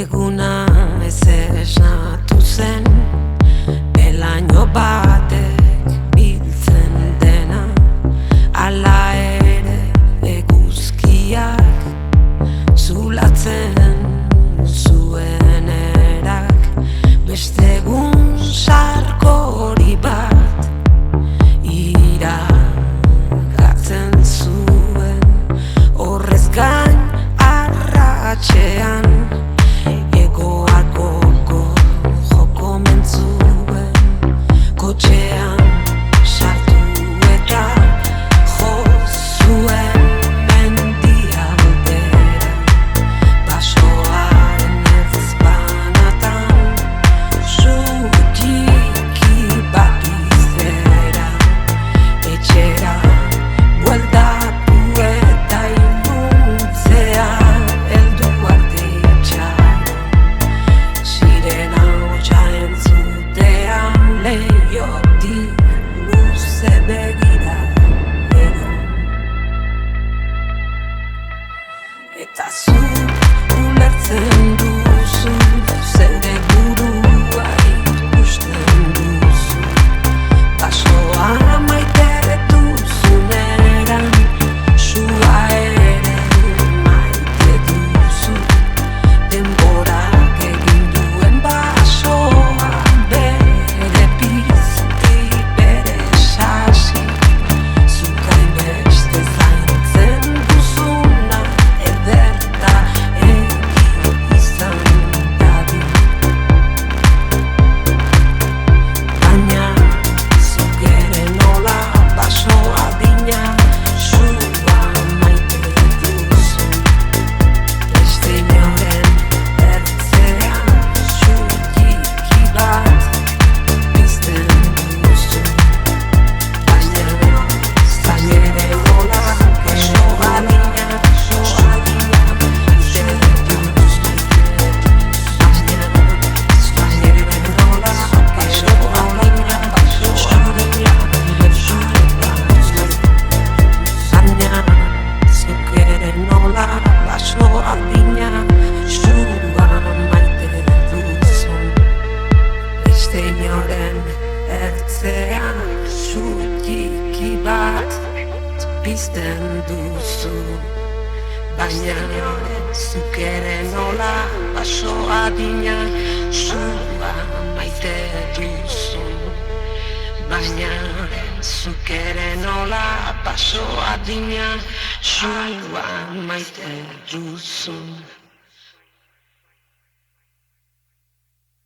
Eguna ez esnatu zen, belaino batek biltzen dena. Hala ere eguzkiak zulatzen zuen erak, beste egun sarkori bat iragatzen zuen. Horrez gain arratsean egoak gogo joko mentzuen, kotxean sartu eta jo zuen mendialdera. Basoaren ezpanatan zutiki bat izera, etxera bueltatu eta iluntzea heldu arte itxaron. Sirena hotsa entzutean leihotik luze begira egon. Eta zu ulertzen duzu, zeure burua ikusten duzu. Basoa maite duzuneran, sua ere maite duzu. Denborak egin duen basoa bere pizti, bere sasi. Zuk hainbeste zaintzen duzuna ederta egi izan dadin. Baina zuk ere nola baso adina, sua maite duzu. Beste inoren ertzean zutiki bat pizten duzu. Baina zain ere nola baso adina, maite duzu. Baina zain ere nola baso adina, baina zuk ere nola baso adina, sua maite duzu. Beste inoren ertzean zutiki bat pizten duzu. Baina zuk ere nola baso adina, sua maite duzu. Baina zuk ere nola baso adina, sua maite duzu.